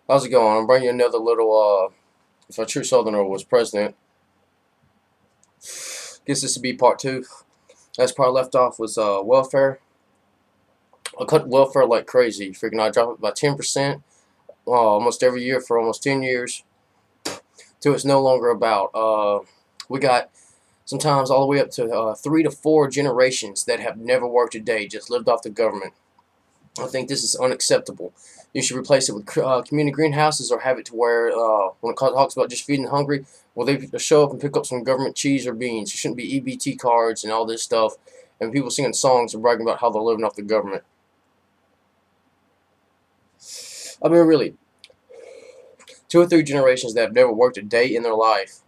How's it going? I'm bringing you another little, if a true Southerner was president. Guess this would be part two. Last part left off was welfare. I cut welfare like crazy. Freaking, I dropped it by 10%, almost every year for almost 10 years, till it's no longer about. We got sometimes all the way up to 3 to 4 generations that have never worked a day, just lived off the government. I think this is unacceptable. You should replace it with community greenhouses, or have it to where when it talks about just feeding the hungry, well, they show up and pick up some government cheese or beans. It shouldn't be EBT cards and all this stuff, and people singing songs and bragging about how they're living off the government. I mean, really, 2 or 3 generations that have never worked a day in their life,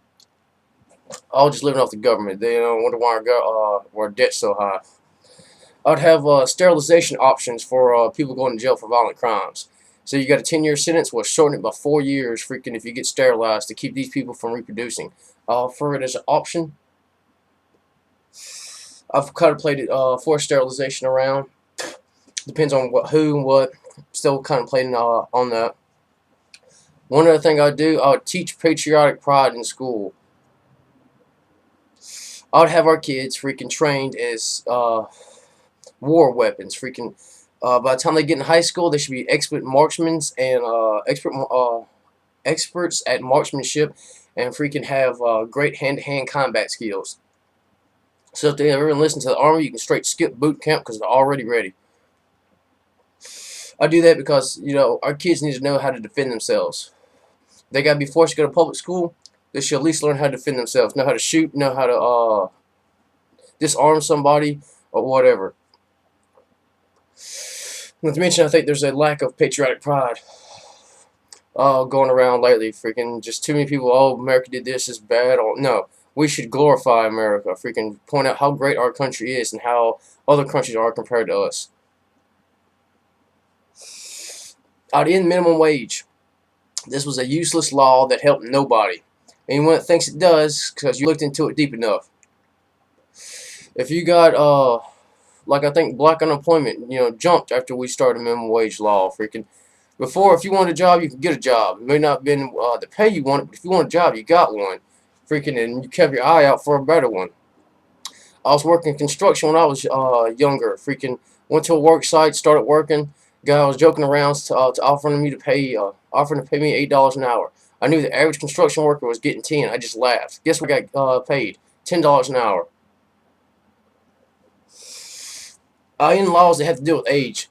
all just living off the government. They wonder why our debt's so high. I'd have sterilization options for people going to jail for violent crimes. So you got a 10-year sentence, we'll shorten it by 4 years, freaking, if you get sterilized, to keep these people from reproducing. I'll offer it as an option. I've contemplated forced sterilization around. Depends on who and what. Still contemplating on that. One other thing I'd do, I would teach patriotic pride in school. I would have our kids freaking trained as war weapons. Freaking, by the time they get in high school, they should be expert marksmen and experts at marksmanship, and freaking have great hand-to-hand combat skills. So if they ever enlist into the army, you can straight skip boot camp because they're already ready. I do that because, you know, our kids need to know how to defend themselves. They gotta be forced to go to public school. They should at least learn how to defend themselves, know how to shoot, know how to disarm somebody or whatever. Not to mention, I think there's a lack of patriotic pride going around lately. Freaking, just too many people. Oh, America did this, is bad. Or no, we should glorify America. Freaking, point out how great our country is and how other countries are compared to us. I'd end minimum wage. This was a useless law that helped nobody. Anyone that thinks it does, because you looked into it deep enough. If you got like, I think black unemployment, you know, jumped after we started minimum wage law. Freaking, before, if you wanted a job, you could get a job. It may not have been the pay you wanted, but if you want a job, you got one. Freaking, and you kept your eye out for a better one. I was working construction when I was younger. Freaking, went to a work site, started working. Guy was joking around to offering me to pay me $8 an hour. I knew the average construction worker was getting 10. I just laughed. Guess what I got paid? $10 an hour. In laws that have to deal with age.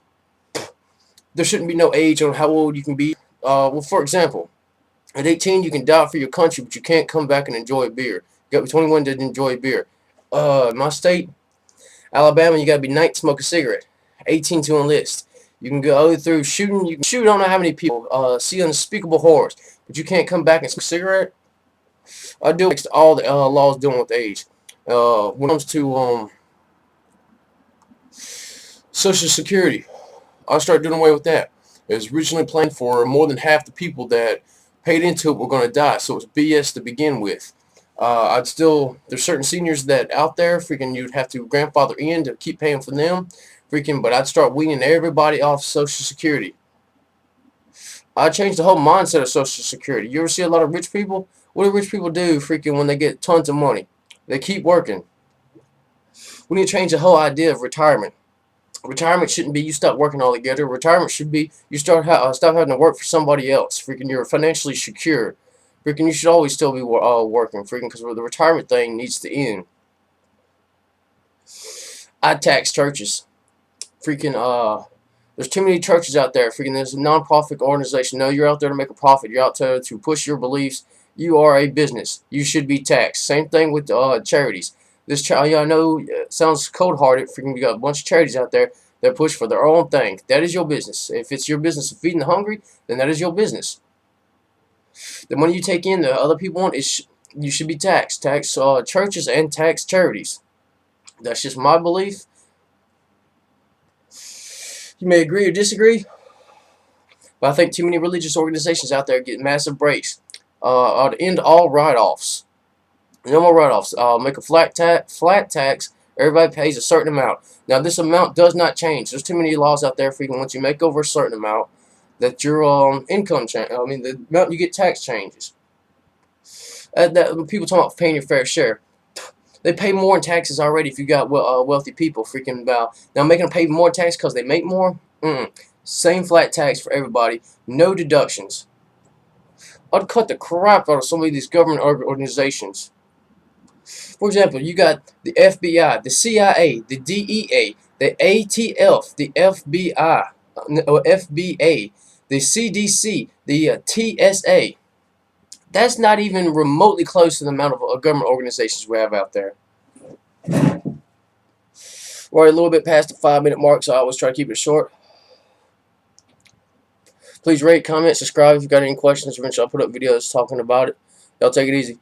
There shouldn't be no age on how old you can be. Well, for example, at 18 you can die for your country, but you can't come back and enjoy a beer. You got to be 21 to enjoy a beer. In my state, Alabama, you got to be 19 to smoke a cigarette. 18 to enlist. You can go through shooting. You can shoot, I don't know how many people, see unspeakable horrors, but you can't come back and smoke a cigarette. I do all the laws dealing with age. When it comes to Social Security, I'll start doing away with that. It was originally planned for more than half the people that paid into it were going to die, so it's BS to begin with. There's certain seniors that out there, freaking, you'd have to grandfather in to keep paying for them. Freaking, but I'd start weaning everybody off Social Security. I'd change the whole mindset of Social Security. You ever see a lot of rich people? What do rich people do, freaking, when they get tons of money? They keep working. We need to change the whole idea of retirement. Retirement shouldn't be you stop working altogether. Retirement should be you stop having to work for somebody else. Freaking, you're financially secure. Freaking, you should always still be working. Freaking, because the retirement thing needs to end. I'd tax churches. Freaking, there's too many churches out there. Freaking, there's a non-profit organization. No, you're out there to make a profit. You're out there to push your beliefs. You are a business. You should be taxed. Same thing with charities. I know it sounds cold-hearted. Freaking, you got a bunch of charities out there that push for their own thing. That is your business. If it's your business of feeding the hungry, then that is your business. The money you take in that other people want, you should be taxed. Tax churches and tax charities. That's just my belief. You may agree or disagree, but I think too many religious organizations out there get massive breaks. I'd end all write-offs. No more write-offs. Make a flat tax. Everybody pays a certain amount. Now, this amount does not change. There's too many laws out there for even once you make over a certain amount, that your income change. I mean, the amount you get tax changes. That people talking about paying your fair share. They pay more in taxes already if you got wealthy people freaking about. Now making them pay more tax because they make more? Same flat tax for everybody. No deductions. I'd cut the crap out of some of these government organizations. For example, you got the FBI, the CIA, the DEA, the ATF, the FBI, or FBA, the CDC, the TSA. That's not even remotely close to the amount of government organizations we have out there. We're a little bit past the 5-minute mark, so I always try to keep it short. Please rate, comment, subscribe if you've got any questions. Eventually I'll put up videos talking about it. Y'all take it easy.